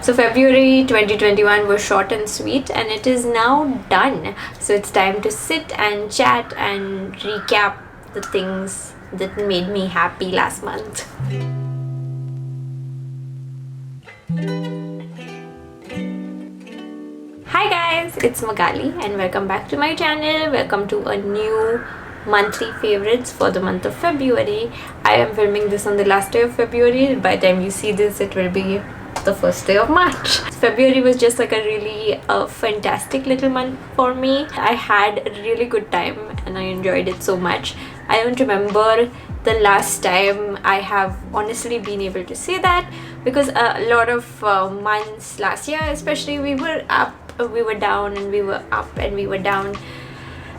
So February 2021 was short and sweet, and it is now done. So it's time to sit and chat and recap the things that made me happy last month. Hi guys, it's Magali and welcome back to my channel. Welcome to a new monthly favorites for the month of February. I am filming this on the last day of February. By the time you see this, it will be the first day of March. February was just like a really fantastic little month for me. I had a really good time and I enjoyed it so much. I don't remember the last time I have honestly been able to say that, because a lot of months last year especially, we were up, we were down, and we were up and we were down.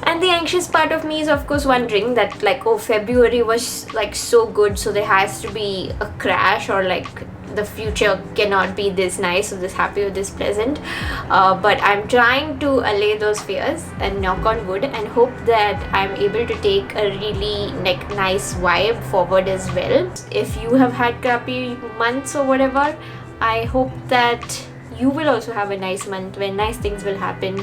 And the anxious part of me is of course wondering that like, oh, February was like so good, so there has to be a crash, or like the future cannot be this nice or this happy or this pleasant. But I'm trying to allay those fears and knock on wood and hope that I'm able to take a really like nice vibe forward as well. If you have had crappy months or whatever, I hope that you will also have a nice month where nice things will happen,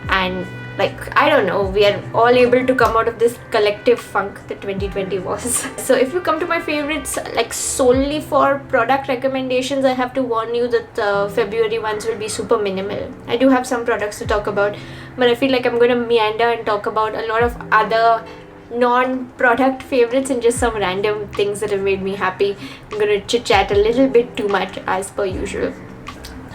and like, I don't know, we are all able to come out of this collective funk that 2020 was. So if you come to my favorites like solely for product recommendations, I have to warn you that February ones will be super minimal. I do have some products to talk about, but I feel like I'm going to meander and talk about a lot of other non-product favorites and just some random things that have made me happy. I'm going to chit-chat a little bit too much as per usual.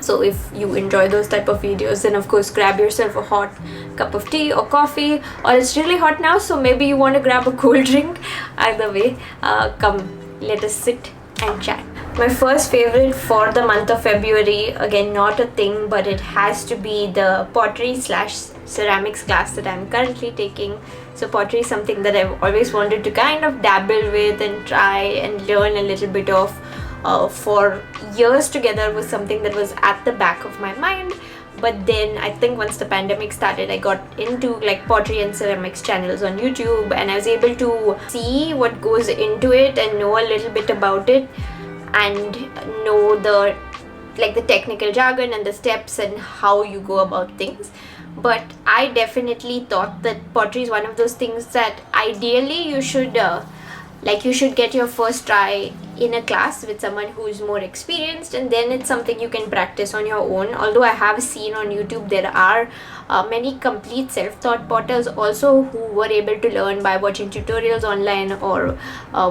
So if you enjoy those type of videos, then of course grab yourself a hot cup of tea or coffee, or it's really hot now, so maybe you want to grab a cold drink. Either way, come, let us sit and chat. My first favorite for the month of February, again not a thing, but it has to be the pottery/ceramics class that I'm currently taking. So pottery is something that I've always wanted to kind of dabble with and try and learn a little bit of. For years together was something that was at the back of my mind, but then I think once the pandemic started, I got into like pottery and ceramics channels on YouTube, and I was able to see what goes into it and know a little bit about it and know the technical jargon and the steps and how you go about things. But I definitely thought that pottery is one of those things that ideally you should get your first try in a class with someone who is more experienced, and then it's something you can practice on your own. Although I have seen on YouTube there are many complete self-taught potters also who were able to learn by watching tutorials online or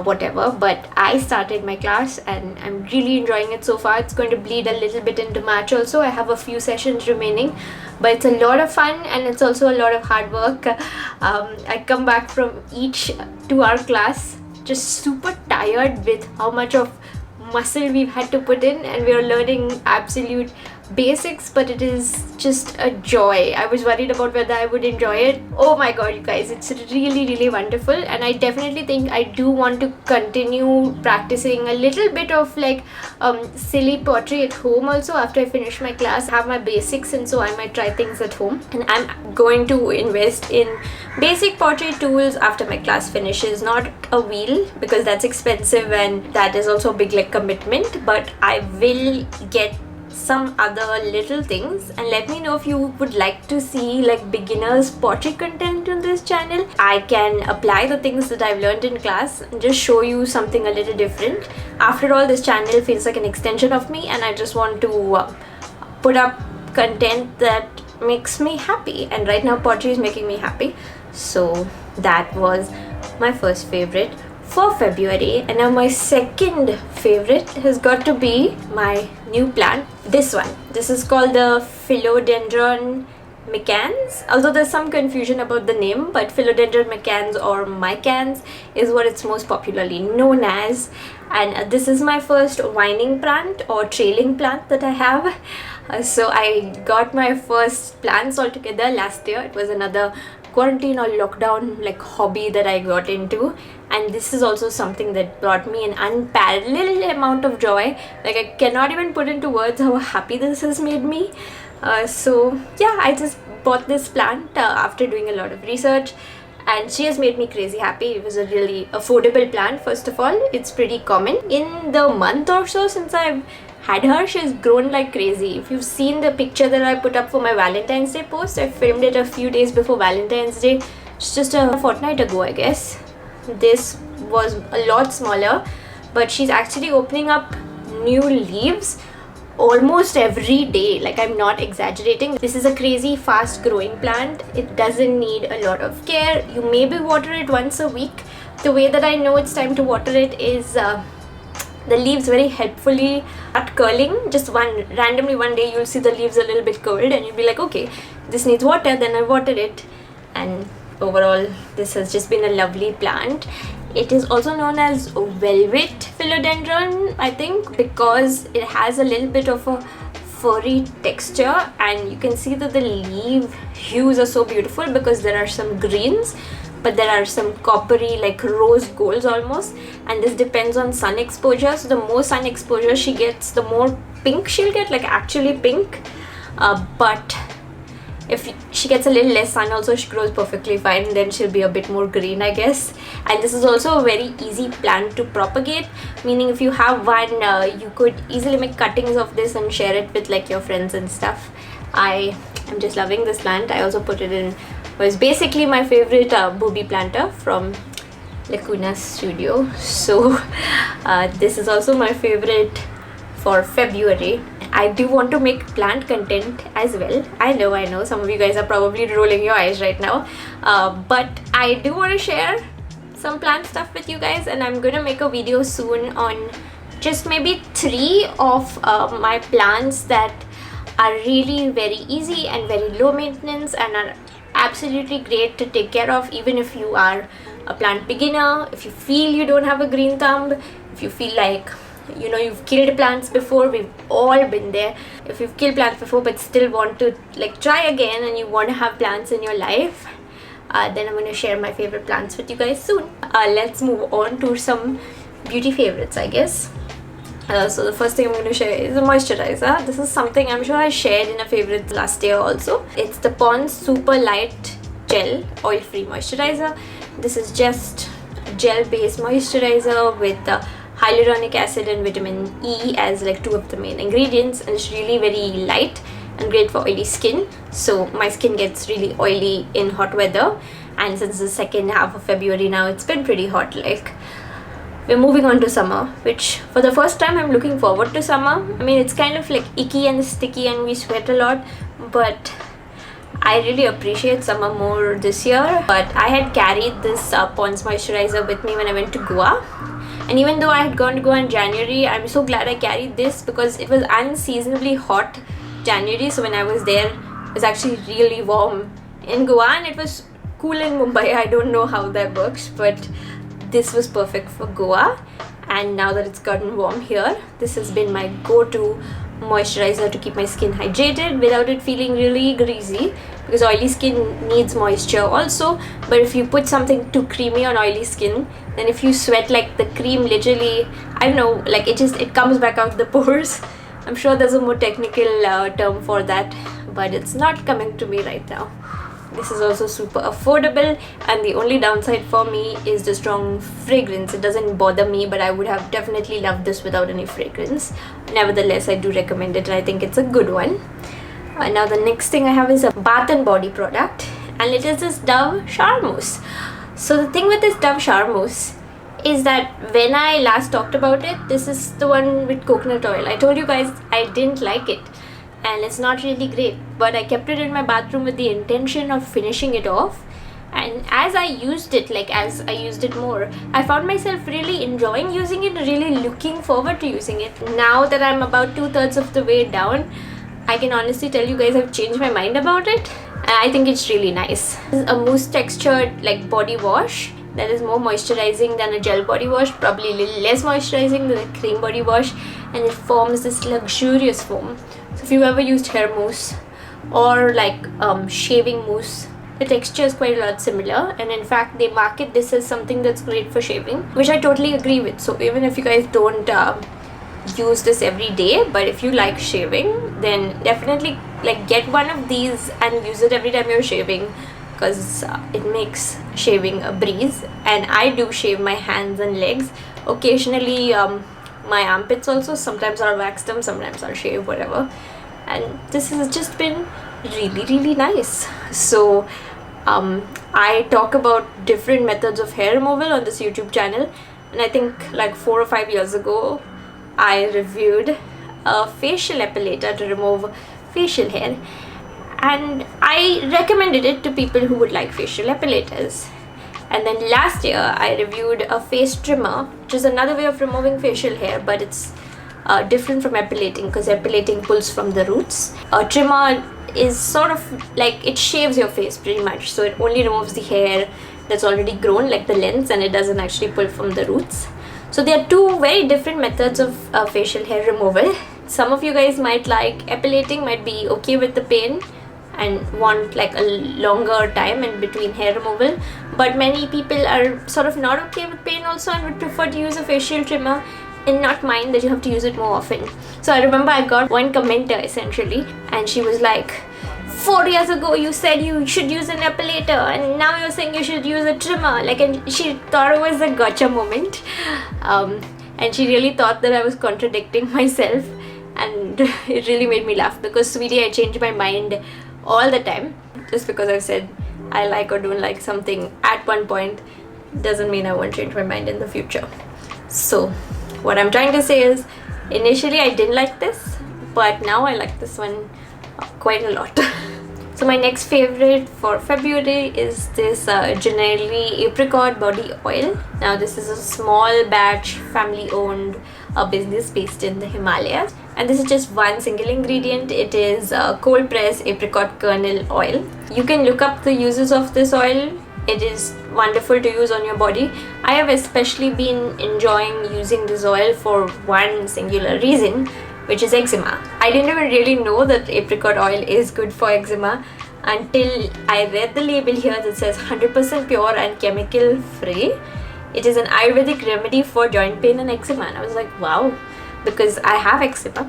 whatever. But I started my class and I'm really enjoying it so far. It's going to bleed a little bit into March also. I have a few sessions remaining, but it's a lot of fun and it's also a lot of hard work. I come back from each 2-hour class just super tired with how much of muscle we've had to put in, and we are learning absolute basics, but it is just a joy. I was worried about whether I would enjoy it. Oh my god, you guys, it's really wonderful, and I definitely think I do want to continue practicing a little bit of like silly pottery at home also after I finish my class. I have my basics, and so I might try things at home, and I'm going to invest in basic pottery tools after my class finishes. Not a wheel, because that's expensive and that is also a big like commitment, but I will get some other little things. And let me know if you would like to see like beginners pottery content on this channel. I can apply the things that I've learned in class and just show you something a little different. After all, this channel feels like an extension of me, and I just want to put up content that makes me happy, and right now pottery is making me happy. So that was my first favorite for February. And now my second favorite has got to be my new plant. This one. This is called the Philodendron micans. Although there's some confusion about the name, but Philodendron micans or micans is what it's most popularly known as. And this is my first vining plant or trailing plant that I have. So I got my first plants altogether last year. It was another quarantine or lockdown like hobby that I got into, and this is also something that brought me an unparalleled amount of joy. Like, I cannot even put into words how happy this has made me. So yeah, I just bought this plant after doing a lot of research, and she has made me crazy happy. It was a really affordable plant. First of all, it's pretty common. In the month or so since I've had her, she's grown like crazy. If you've seen the picture that I put up for my Valentine's Day post, I filmed it a few days before Valentine's Day. It's just a fortnight ago, I guess. This was a lot smaller, but she's actually opening up new leaves almost every day. Like, I'm not exaggerating. This is a crazy fast growing plant. It doesn't need a lot of care. You maybe water it once a week. The way that I know it's time to water it is the leaves very helpfully start curling. Just randomly one day you'll see the leaves a little bit curled and you'll be like, okay, this needs water. Then I water it, and overall this has just been a lovely plant. It is also known as velvet philodendron, I think, because it has a little bit of a furry texture, and you can see that the leaf hues are so beautiful because there are some greens, but there are some coppery, like rose golds almost, and this depends on sun exposure. So the more sun exposure she gets, the more pink she'll get, like actually pink. But if she gets a little less sun also, she grows perfectly fine. Then she'll be a bit more green, I guess. And this is also a very easy plant to propagate, meaning if you have one, you could easily make cuttings of this and share it with like your friends and stuff. I am just loving this plant. I also put it in, was basically my favorite booby planter from Lacunastudiogoa. So this is also my favorite for February. I do want to make plant content as well. I know some of you guys are probably rolling your eyes right now, but I do want to share some plant stuff with you guys, and I'm gonna make a video soon on just maybe 3 of my plants that are really very easy and very low maintenance and are absolutely great to take care of, even if you are a plant beginner, if you feel you don't have a green thumb, if you feel like, you know, you've killed plants before. We've all been there. If you've killed plants before but still want to like try again and you want to have plants in your life, then I'm going to share my favorite plants with you guys soon. Let's move on to some beauty favorites, I guess. So the first thing I'm going to share is a moisturizer. This is something I'm sure I shared in a favorite last year also. It's the Pond's Super Light Gel Oil-Free Moisturizer. This is just a gel-based moisturizer with hyaluronic acid and vitamin E as like 2 of the main ingredients, and it's really very light and great for oily skin. So my skin gets really oily in hot weather, and since the second half of February now, it's been pretty hot. Like, we're moving on to summer, which for the first time I'm looking forward to summer. I mean, it's kind of like icky and sticky and we sweat a lot, but I really appreciate summer more this year. But I had carried this Pond's moisturizer with me when I went to Goa. And even though I had gone to Goa in January, I'm so glad I carried this because it was unseasonably hot January. So when I was there, it was actually really warm in Goa, and it was cool in Mumbai. I don't know how that works, but this was perfect for Goa. And now that it's gotten warm here, this has been my go-to moisturizer to keep my skin hydrated without it feeling really greasy, because oily skin needs moisture also. But if you put something too creamy on oily skin, then if you sweat, like the cream literally, I don't know, like it comes back out the pores. I'm sure there's a more technical term for that, but it's not coming to me right now. This is also super affordable, and the only downside for me is the strong fragrance. It doesn't bother me, but I would have definitely loved this without any fragrance. Nevertheless, I do recommend it, and I think it's a good one. Now the next thing I have is a bath and body product, and it is this Dove shower mousse. So the thing with this Dove shower mousse is that when I last talked about it, this is the one with coconut oil. I told you guys I didn't like it, and it's not really great, but I kept it in my bathroom with the intention of finishing it off. And as I used it more, I found myself really enjoying using it, really looking forward to using it. Now that I'm about 2/3 of the way down, I can honestly tell you guys I've changed my mind about it, and I think it's really nice. It's a mousse textured like body wash that is more moisturizing than a gel body wash, probably a little less moisturizing than a cream body wash, and it forms this luxurious foam. So if you ever used hair mousse or like shaving mousse, the texture is quite a lot similar, and in fact they market this as something that's great for shaving, which I totally agree with. So even if you guys don't use this every day, but if you like shaving, then definitely like get one of these and use it every time you're shaving, because it makes shaving a breeze. And I do shave my hands and legs occasionally. my armpits also. Sometimes I'll wax them, sometimes I'll shave, whatever. And this has just been really nice. So I talk about different methods of hair removal on this YouTube channel, and I think like 4 or 5 years ago I reviewed a facial epilator to remove facial hair, and I recommended it to people who would like facial epilators. And then last year I reviewed a face trimmer, which is another way of removing facial hair, but it's different from epilating, because epilating pulls from the roots. A trimmer is sort of like, it shaves your face pretty much, so it only removes the hair that's already grown, like the lengths, and it doesn't actually pull from the roots. So there are two very different methods of facial hair removal. Some of you guys might like epilating, might be okay with the pain and want like a longer time in between hair removal, but many people are sort of not okay with pain also and would prefer to use a facial trimmer and not mind that you have to use it more often. So I remember I got one commenter essentially, and she was like, 4 years ago you said you should use an epilator, and now you're saying you should use a trimmer. Like, and she thought it was a gotcha moment, and she really thought that I was contradicting myself, and it really made me laugh, because sweetie, I change my mind all the time. Just because I've said I like or don't like something at one point doesn't mean I won't change my mind in the future. So what I'm trying to say is, initially I didn't like this, but now I like this one quite a lot. So my next favorite for February is this junaili apricot body oil. Now this is a small batch family owned business based in the Himalayas, and this is just one single ingredient. It is cold pressed apricot kernel oil. You can look up the uses of this oil. It is wonderful to use on your body. I have especially been enjoying using this oil for one singular reason, which is eczema. I didn't even really know that apricot oil is good for eczema until I read the label here that says 100% pure and chemical free. It is an Ayurvedic remedy for joint pain and eczema, and I was like, wow, because I have eczema.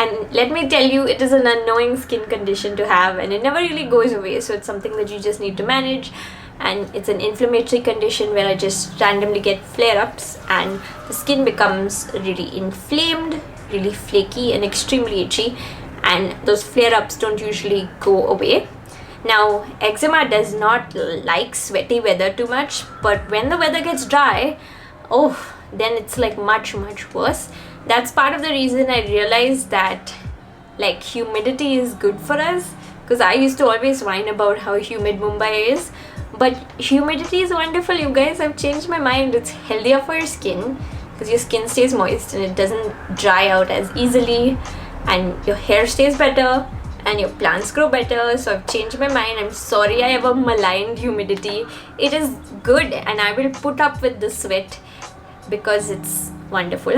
And let me tell you, it is an annoying skin condition to have, and it never really goes away, so it's something that you just need to manage. And it's an inflammatory condition where I just randomly get flare-ups, and the skin becomes really inflamed, really flaky and extremely itchy, and those flare-ups don't usually go away. Now, eczema does not like sweaty weather too much, but when the weather gets dry, oh, then it's like much worse. That's part of the reason I realized that like humidity is good for us, because I used to always whine about how humid Mumbai is, but humidity is wonderful, you guys. I've changed my mind. It's healthier for your skin, because your skin stays moist and it doesn't dry out as easily, and your hair stays better and your plants grow better. So I've changed my mind. I'm sorry I ever maligned humidity. It is good, and I will put up with the sweat because it's wonderful.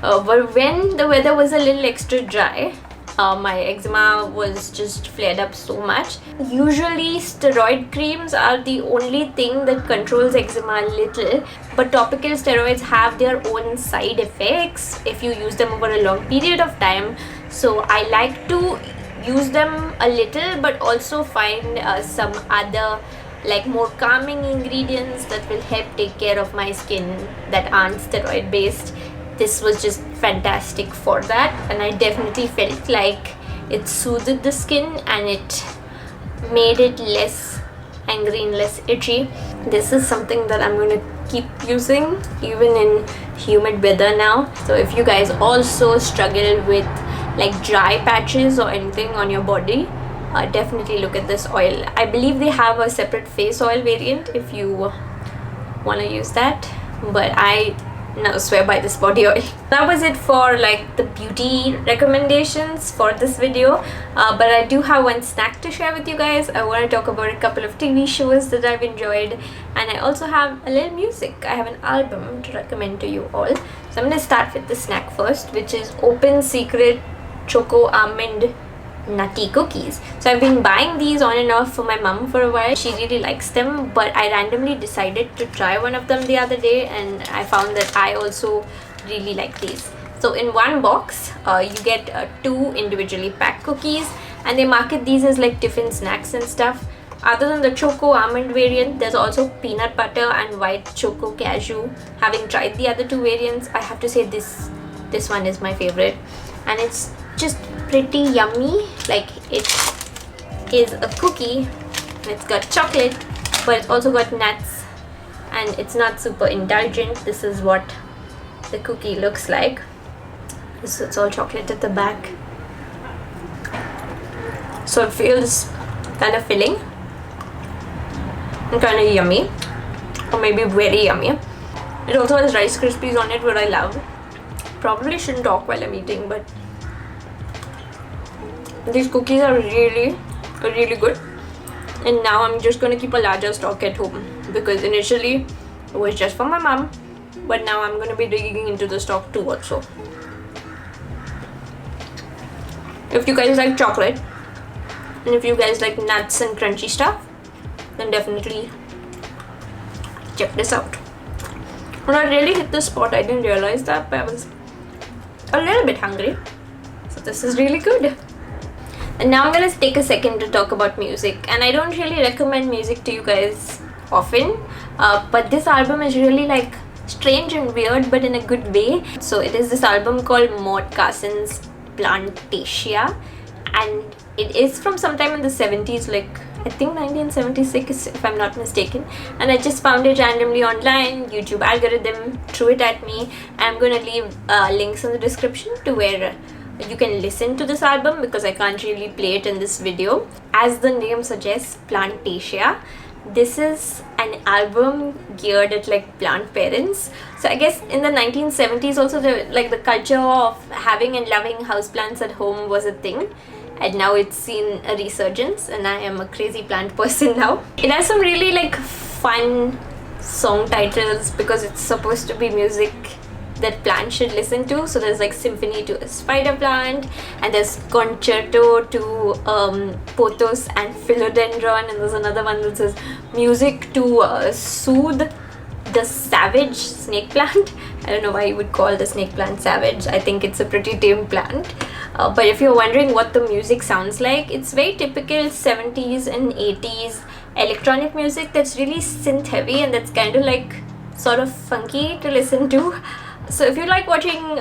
But when the weather was a little extra dry, my eczema was just flared up so much. Usually steroid creams are the only thing that controls eczema a little, but topical steroids have their own side effects if you use them over a long period of time. So I like to use them a little, but also find some other like more calming ingredients that will help take care of my skin that aren't steroid based. This was just fantastic for that, and I definitely felt like it soothed the skin and it made it less angry and less itchy. This is something that I'm going to keep using even in humid weather now. So if you guys also struggle with like dry patches or anything on your body, definitely look at this oil. I believe they have a separate face oil variant if you want to use that, but I now swear by this body oil. That was it for like the beauty recommendations for this video, but I do have one snack to share with you guys. I want to talk about a couple of TV shows that I've enjoyed, and I also have a little music. I have an album to recommend to you all. So I'm going to start with the snack first, which is Open Secret Choco Almond Nutty Cookies. So I've been buying these on and off for my mom for a while. She really likes them, but I randomly decided to try one of them the other day, and I found that I also really like these. So in one box you get 2 individually packed cookies, and they market these as like tiffin snacks and stuff. Other than the choco almond variant, there's also peanut butter and white choco cashew. Having tried the other 2 variants, I have to say this this one is my favorite, and it's just pretty yummy. Like, it is a cookie, it's got chocolate, but it's also got nuts, and it's not super indulgent. This is what the cookie looks like. So it's all chocolate at the back, so it feels kind of filling and kind of yummy, or maybe very yummy. It also has Rice Krispies on it, what I love. Probably shouldn't talk while I'm eating, but these cookies are really good. And now I'm just gonna keep a larger stock at home, because initially it was just for my mom, but now I'm gonna be digging into the stock too also. If you guys like chocolate, and if you guys like nuts and crunchy stuff, then definitely check this out. When I really hit the spot, I didn't realize that, but I was a little bit hungry, so this is really good. And now I'm gonna take a second to talk about music, and I don't really recommend music to you guys often, but this album is really like strange and weird, but in a good way. So it is this album called Maud Carson's Plantasia, and it is from sometime in the 70s, like I think 1976 if I'm not mistaken, and I just found it randomly online. YouTube algorithm threw it at me. I'm gonna leave links in the description to where you can listen to this album, because I can't really play it in this video. As the name suggests, Plantasia, this is an album geared at like plant parents. So I guess in the 1970s also, the culture of having and loving houseplants at home was a thing, and now it's seen a resurgence, and I am a crazy plant person now. It has some really like fun song titles, because it's supposed to be music that plants should listen to. So there's like Symphony to a Spider Plant, and there's Concerto to Pothos and Philodendron, and there's another one that says Music to Soothe the Savage Snake Plant. I don't know why you would call the snake plant savage. I think it's a pretty tame plant. But if you're wondering what the music sounds like, it's very typical 70s and 80s electronic music that's really synth heavy, and that's kind of like sort of funky to listen to. So if you like watching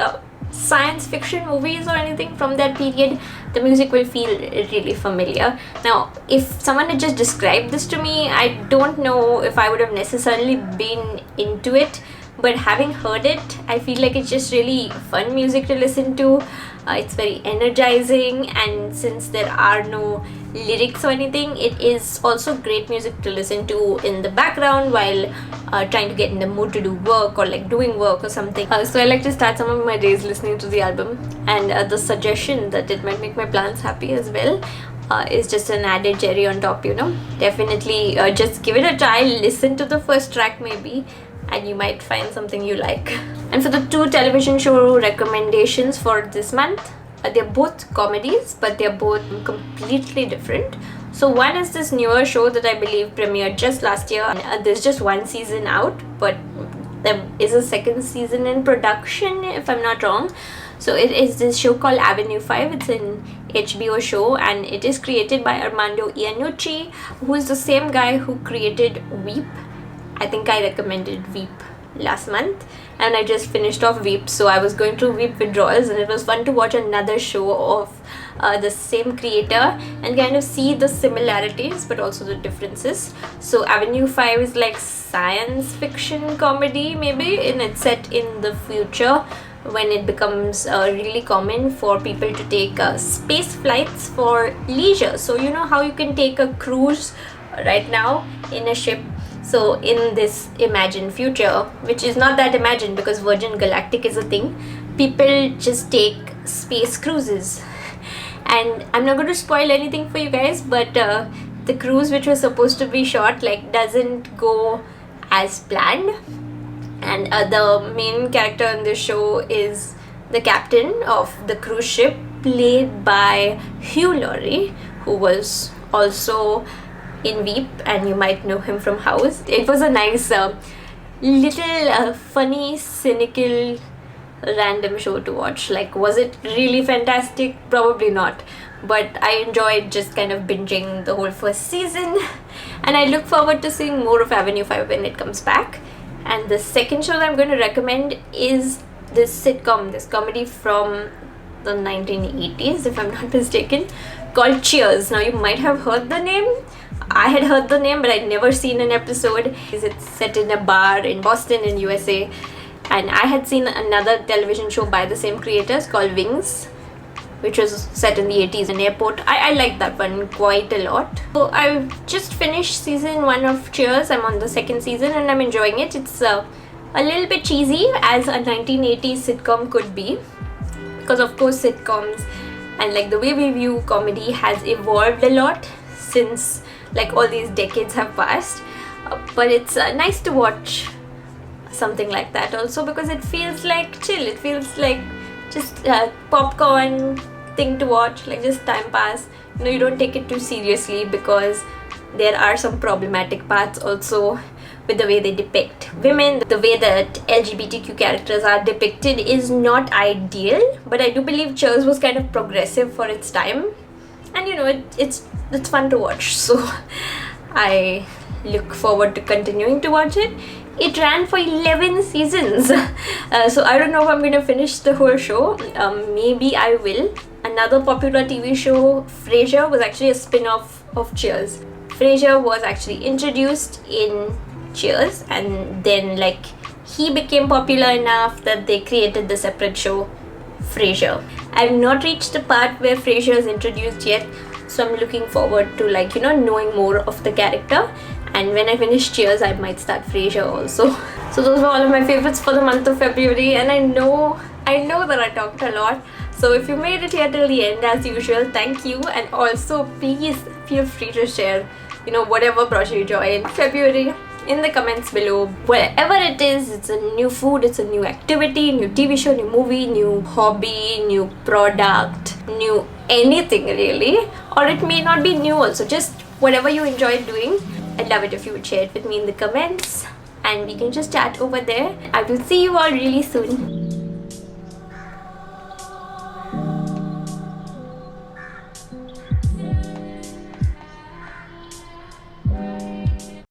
science fiction movies or anything from that period, the music will feel really familiar. Now, if someone had just described this to me, I don't know if I would have necessarily been into it, but having heard it, I feel like it's just really fun music to listen to. It's very energizing, and since there are no lyrics or anything, it is also great music to listen to in the background while trying to get in the mood to do work, or like doing work or something. So I like to start some of my days listening to the album, and the suggestion that it might make my plants happy as well is just an added cherry on top, you know. Definitely just give it a try, listen to the first track maybe, and you might find something you like. And for the two television show recommendations for this month, they're both comedies, but they're both completely different. So one is this newer show that I believe premiered just last year. There's just one season out, but there is a second season in production, if I'm not wrong. So it is this show called Avenue 5. It's an HBO show, and it is created by Armando Iannucci, who is the same guy who created Veep. I think I recommended Veep last month, and I just finished off Veep, so I was going through Veep withdrawals, and it was fun to watch another show of the same creator and kind of see the similarities but also the differences. So Avenue 5 is like science fiction comedy maybe, and it's set in the future when it becomes really common for people to take space flights for leisure. So you know how you can take a cruise right now in a ship. So in this imagined future, which is not that imagined because Virgin Galactic is a thing, people just take space cruises. And I'm not going to spoil anything for you guys, but the cruise which was supposed to be shot like doesn't go as planned. And the main character in this show is the captain of the cruise ship, played by Hugh Laurie, who was also in Veep, and you might know him from House. It was a nice little funny, cynical, random show to watch. Like, was it really fantastic? Probably not, but I enjoyed just kind of binging the whole first season, and I look forward to seeing more of Avenue 5 when it comes back. And the second show that I'm going to recommend is this sitcom, this comedy from the 1980s, if I'm not mistaken, called Cheers. Now you might have heard the name. I had heard the name, but I'd never seen an episode. It's set in a bar in Boston in USA, and I had seen another television show by the same creators called Wings, which was set in the 80s in an airport. I like that one quite a lot. So I've just finished season 1 of Cheers. I'm on the 2nd season and I'm enjoying it. It's a little bit cheesy, as a 1980s sitcom could be, because of course sitcoms and like the way we view comedy has evolved a lot since like all these decades have passed. But it's nice to watch something like that also, because it feels like chill. It feels like just popcorn thing to watch, like just time pass. You know, you don't take it too seriously, because there are some problematic parts also with the way they depict women. The way that LGBTQ characters are depicted is not ideal, but I do believe Cheers was kind of progressive for its time, and you know, it's fun to watch. So I look forward to continuing to watch it. It ran for 11 seasons. So I don't know if I'm going to finish the whole show. Maybe I will. Another popular TV show, Frasier, was actually a spin-off of Cheers. Frasier was actually introduced in Cheers, and then like he became popular enough that they created the separate show, Frasier. I've not reached the part where Frasier is introduced yet, so I'm looking forward to like, you know, knowing more of the character. And when I finish Cheers, I might start Frasier also. So those were all of my favorites for the month of February, and I know that I talked a lot. So if you made it here till the end, as usual, thank you. And also please feel free to share, you know, whatever brought you joy in February in the comments below. Wherever it is, it's a new food, it's a new activity, new TV show, new movie, new hobby, new product, new anything really. Or it may not be new also, just whatever you enjoy doing. I'd love it if you would share it with me in the comments, and we can just chat over there. I will see you all really soon.